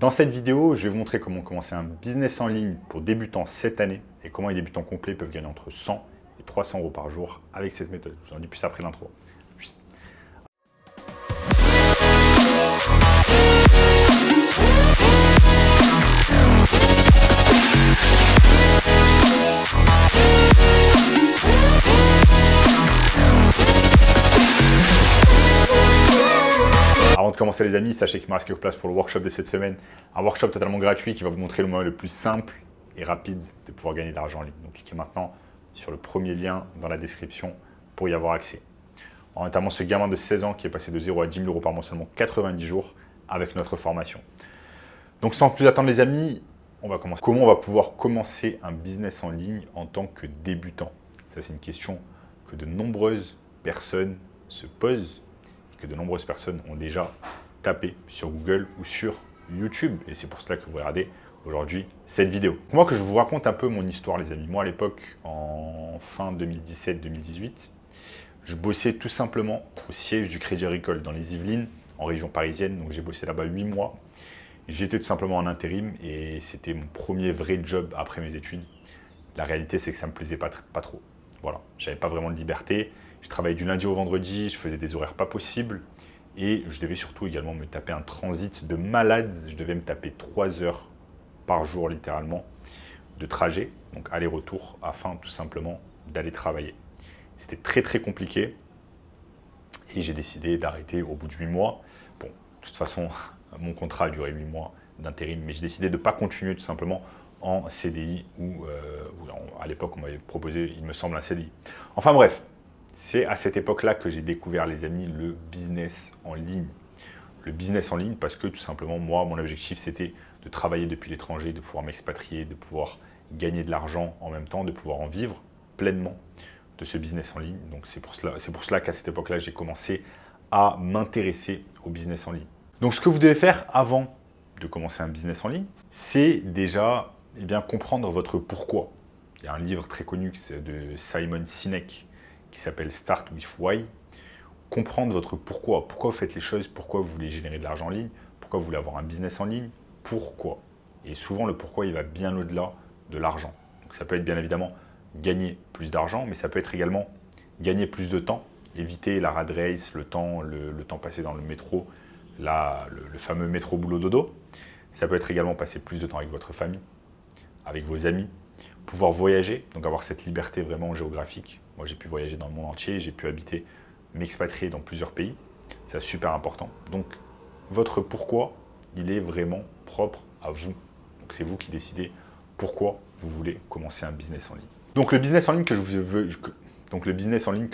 Dans cette vidéo, je vais vous montrer comment commencer un business en ligne pour débutants cette année et comment les débutants complets peuvent gagner entre 100 et 300 euros par jour avec cette méthode. Je vous en dis plus après l'intro. Avant de commencer les amis, sachez qu'il me reste quelques places pour le workshop de cette semaine. Un workshop totalement gratuit qui va vous montrer le moyen le plus simple et rapide de pouvoir gagner de l'argent en ligne. Donc cliquez maintenant sur le premier lien dans la description pour y avoir accès. Notamment ce gamin de 16 ans qui est passé de 0 à 10 000 euros par mois seulement 90 jours avec notre formation. Donc sans plus attendre les amis, on va commencer. Comment on va pouvoir commencer un business en ligne en tant que débutant? Ça c'est une question que de nombreuses personnes se posent. Que de nombreuses personnes ont déjà tapé sur Google ou sur YouTube. Et c'est pour cela que vous regardez aujourd'hui cette vidéo. Moi, que je vous raconte un peu mon histoire, les amis. Moi, à l'époque, en fin 2017-2018, je bossais tout simplement au siège du Crédit Agricole dans les Yvelines, en région parisienne. Donc, j'ai bossé là-bas 8 mois. J'étais tout simplement en intérim et c'était mon premier vrai job après mes études. La réalité, c'est que ça ne me plaisait pas trop. Voilà, j'avais pas vraiment de liberté. Je travaillais du lundi au vendredi, je faisais des horaires pas possibles et je devais surtout également me taper un transit de malade. Je devais me taper 3 heures par jour littéralement de trajet, donc aller-retour, afin tout simplement d'aller travailler. C'était très compliqué et j'ai décidé d'arrêter au bout de 8 mois. Bon, de toute façon, mon contrat a duré 8 mois d'intérim, mais j'ai décidé de ne pas continuer tout simplement en CDI ou à l'époque on m'avait proposé, il me semble, un CDI. Enfin bref. C'est à cette époque-là que j'ai découvert, les amis, le business en ligne. Le business en ligne parce que tout simplement, moi, mon objectif, c'était de travailler depuis l'étranger, de pouvoir m'expatrier, de pouvoir gagner de l'argent en même temps, de pouvoir en vivre pleinement de ce business en ligne. Donc c'est pour cela qu'à cette époque-là, j'ai commencé à m'intéresser au business en ligne. Donc ce que vous devez faire avant de commencer un business en ligne, c'est déjà comprendre votre pourquoi. Il y a un livre très connu de Simon Sinek qui s'appelle Start with Why. Comprendre votre pourquoi. Pourquoi vous faites les choses, pourquoi vous voulez générer de l'argent en ligne, pourquoi vous voulez avoir un business en ligne, pourquoi. Et souvent, le pourquoi, il va bien au-delà de l'argent. Donc ça peut être bien évidemment gagner plus d'argent, mais ça peut être également gagner plus de temps, éviter la rat race, le temps passé dans le métro, le fameux métro boulot dodo. Ça peut être également passer plus de temps avec votre famille, avec vos amis, pouvoir voyager, donc avoir cette liberté vraiment géographique. Moi, j'ai pu voyager dans le monde entier, j'ai pu habiter, m'expatrier dans plusieurs pays. C'est super important. Donc, votre pourquoi, il est vraiment propre à vous. Donc, c'est vous qui décidez pourquoi vous voulez commencer un business en ligne. Donc, le business en ligne que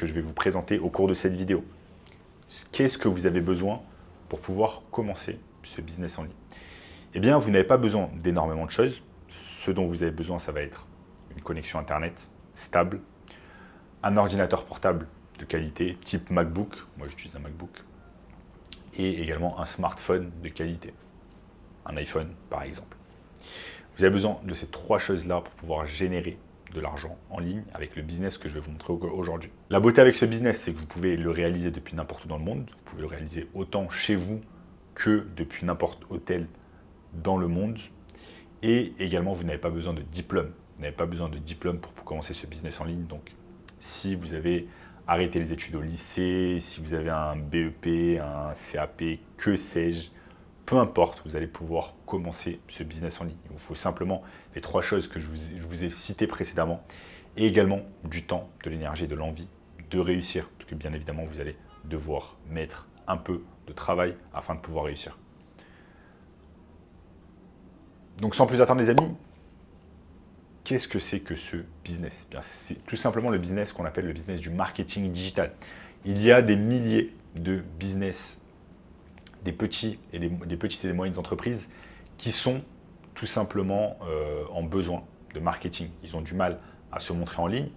je vais vous présenter au cours de cette vidéo. Qu'est-ce que vous avez besoin pour pouvoir commencer ce business en ligne? Eh bien, vous n'avez pas besoin d'énormément de choses. Ce dont vous avez besoin, ça va être une connexion Internet stable, un ordinateur portable de qualité, type MacBook, moi j'utilise un MacBook, et également un smartphone de qualité, un iPhone par exemple. Vous avez besoin de ces 3 choses-là pour pouvoir générer de l'argent en ligne avec le business que je vais vous montrer aujourd'hui. La beauté avec ce business, c'est que vous pouvez le réaliser depuis n'importe où dans le monde, vous pouvez le réaliser autant chez vous que depuis n'importe hôtel dans le monde, et également vous n'avez pas besoin de diplôme. Vous n'avez pas besoin de diplôme pour commencer ce business en ligne. Donc, si vous avez arrêté les études au lycée, si vous avez un BEP, un CAP, que sais-je, peu importe, vous allez pouvoir commencer ce business en ligne. Il vous faut simplement les 3 choses que je vous ai citées précédemment et également du temps, de l'énergie et de l'envie de réussir. Parce que bien évidemment, vous allez devoir mettre un peu de travail afin de pouvoir réussir. Donc, sans plus attendre les amis, qu'est-ce que c'est que ce business? C'est tout simplement le business qu'on appelle le business du marketing digital. Il y a des milliers de business, des petites et des moyennes entreprises qui sont tout simplement en besoin de marketing. Ils ont du mal à se montrer en ligne,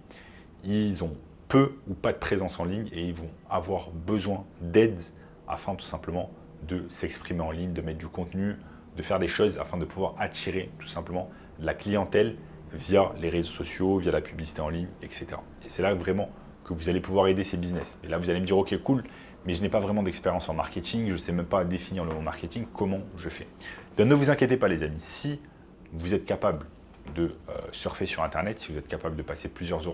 ils ont peu ou pas de présence en ligne et ils vont avoir besoin d'aide afin tout simplement de s'exprimer en ligne, de mettre du contenu, de faire des choses afin de pouvoir attirer tout simplement la clientèle via les réseaux sociaux, via la publicité en ligne, etc. Et c'est là vraiment que vous allez pouvoir aider ces business. Et là, vous allez me dire, ok, cool, mais je n'ai pas vraiment d'expérience en marketing, je ne sais même pas définir le mot marketing, comment je fais. Donc ne vous inquiétez pas les amis, si vous êtes capable de surfer sur Internet, si vous êtes capable de passer plusieurs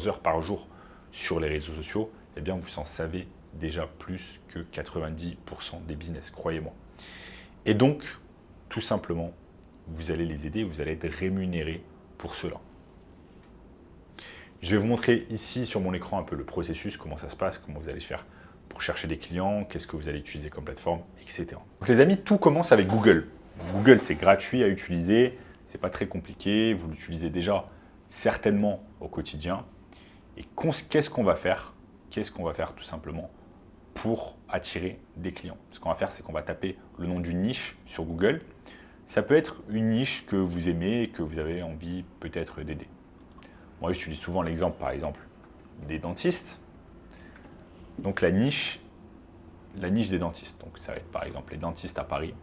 heures par jour sur les réseaux sociaux, eh bien vous en savez déjà plus que 90% des business, croyez-moi. Et donc, tout simplement, vous allez les aider, vous allez être rémunéré pour cela. Je vais vous montrer ici sur mon écran un peu le processus, comment ça se passe, comment vous allez faire pour chercher des clients, qu'est-ce que vous allez utiliser comme plateforme, etc. Donc les amis, tout commence avec Google. Google, c'est gratuit à utiliser, c'est pas très compliqué, vous l'utilisez déjà certainement au quotidien. Et qu'est-ce qu'on va faire? Qu'est-ce qu'on va faire tout simplement pour attirer des clients? Ce qu'on va faire, c'est qu'on va taper le nom d'une niche sur Google. Ça peut être une niche que vous aimez et que vous avez envie peut-être d'aider. Moi, j'utilise souvent l'exemple, par exemple, des dentistes. Donc la niche des dentistes. Donc ça va être par exemple les dentistes à Paris.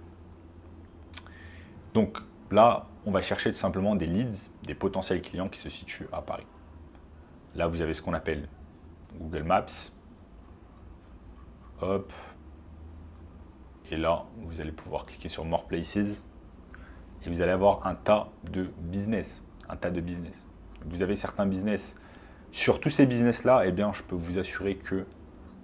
Donc là, on va chercher tout simplement des leads, des potentiels clients qui se situent à Paris. Là, vous avez ce qu'on appelle Google Maps. Hop. Et là, vous allez pouvoir cliquer sur More Places. Et vous allez avoir un tas de business. Vous avez certains business. Sur tous ces business-là, eh bien, je peux vous assurer que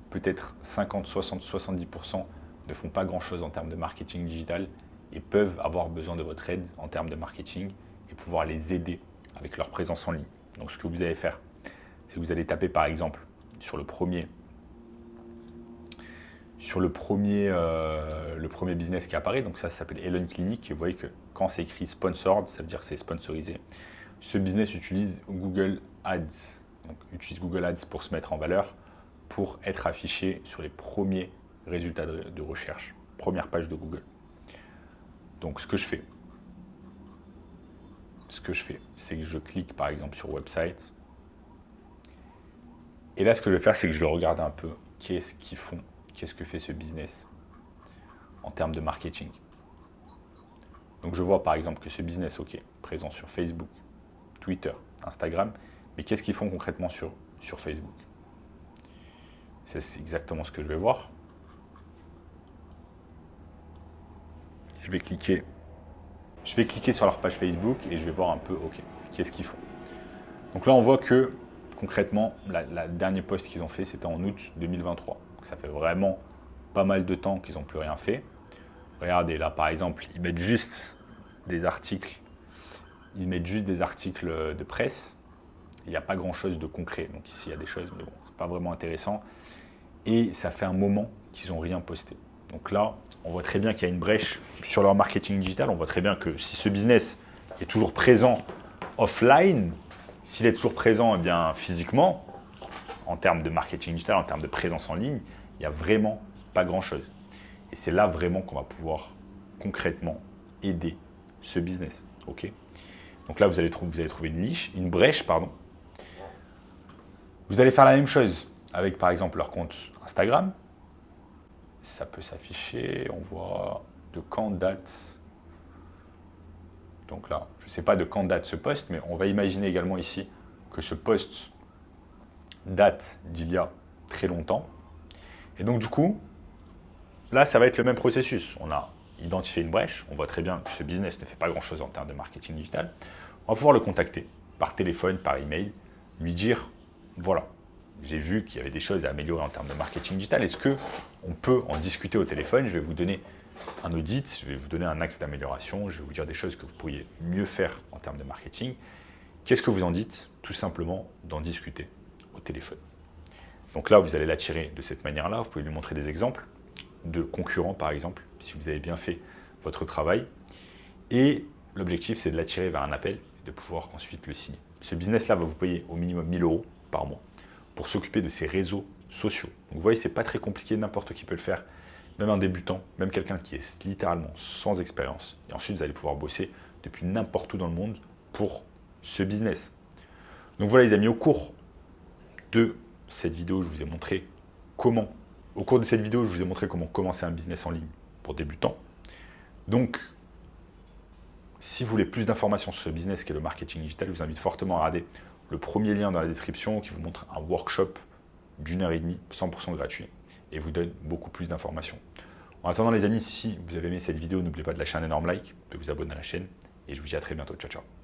peut-être 50, 60, 70% ne font pas grand-chose en termes de marketing digital et peuvent avoir besoin de votre aide en termes de marketing et pouvoir les aider avec leur présence en ligne. Donc, ce que vous allez faire, c'est que vous allez taper par exemple sur le premier business qui apparaît. Donc, ça s'appelle Elon Clinic. Et vous voyez que quand c'est écrit sponsored, ça veut dire que c'est sponsorisé. Ce business utilise Google Ads. Donc, utilise Google Ads pour se mettre en valeur, pour être affiché sur les premiers résultats de recherche, première page de Google. Donc ce que je fais, c'est que je clique par exemple sur website. Et là, ce que je vais faire, c'est que je vais regarder un peu qu'est-ce qu'ils font, qu'est-ce que fait ce business en termes de marketing. Donc je vois par exemple que ce business, ok, présent sur Facebook, Twitter, Instagram, mais qu'est-ce qu'ils font concrètement sur Facebook? C'est exactement ce que je vais voir. Je vais cliquer sur leur page Facebook et je vais voir un peu, ok, qu'est-ce qu'ils font. Donc là, on voit que concrètement, la dernière post qu'ils ont fait, c'était en août 2023. Donc ça fait vraiment pas mal de temps qu'ils n'ont plus rien fait. Regardez, là par exemple, ils mettent juste des articles. De presse. Il n'y a pas grand-chose de concret. Donc ici, il y a des choses, mais bon, c'est pas vraiment intéressant. Et ça fait un moment qu'ils n'ont rien posté. Donc là, on voit très bien qu'il y a une brèche sur leur marketing digital. On voit très bien que si ce business est toujours présent offline, s'il est toujours présent eh bien, physiquement, en termes de marketing digital, en termes de présence en ligne, il n'y a vraiment pas grand-chose. Et c'est là vraiment qu'on va pouvoir concrètement aider ce business. Okay, donc là, vous allez trouver une brèche. Vous allez faire la même chose avec par exemple leur compte Instagram. Ça peut s'afficher, on voit de quand date. Donc là, je ne sais pas de quand date ce post, mais on va imaginer également ici que ce post date d'il y a très longtemps. Et donc du coup, là, ça va être le même processus. On a identifié une brèche, on voit très bien que ce business ne fait pas grand-chose en termes de marketing digital. On va pouvoir le contacter par téléphone, par email, lui dire, voilà, j'ai vu qu'il y avait des choses à améliorer en termes de marketing digital. Est-ce qu'on peut en discuter au téléphone? Je vais vous donner un audit, je vais vous donner un axe d'amélioration, je vais vous dire des choses que vous pourriez mieux faire en termes de marketing. Qu'est-ce que vous en dites? Tout simplement d'en discuter au téléphone. Donc là, vous allez l'attirer de cette manière-là. Vous pouvez lui montrer des exemples de concurrents, par exemple, si vous avez bien fait votre travail. Et l'objectif, c'est de l'attirer vers un appel et de pouvoir ensuite le signer. Ce business-là va vous payer au minimum 1 000 € par mois pour s'occuper de ses réseaux sociaux. Donc vous voyez, c'est pas très compliqué, n'importe qui peut le faire, même un débutant, même quelqu'un qui est littéralement sans expérience. Et ensuite, vous allez pouvoir bosser depuis n'importe où dans le monde pour ce business. Donc voilà les amis, au cours de cette vidéo, je vous ai montré comment commencer un business en ligne pour débutants. Donc, si vous voulez plus d'informations sur ce business qui est le marketing digital, je vous invite fortement à regarder le premier lien dans la description qui vous montre un workshop d'1 heure et demie, 100% gratuit. et vous donne beaucoup plus d'informations. En attendant les amis, si vous avez aimé cette vidéo, n'oubliez pas de lâcher un énorme like, de vous abonner à la chaîne et je vous dis à très bientôt. Ciao, ciao.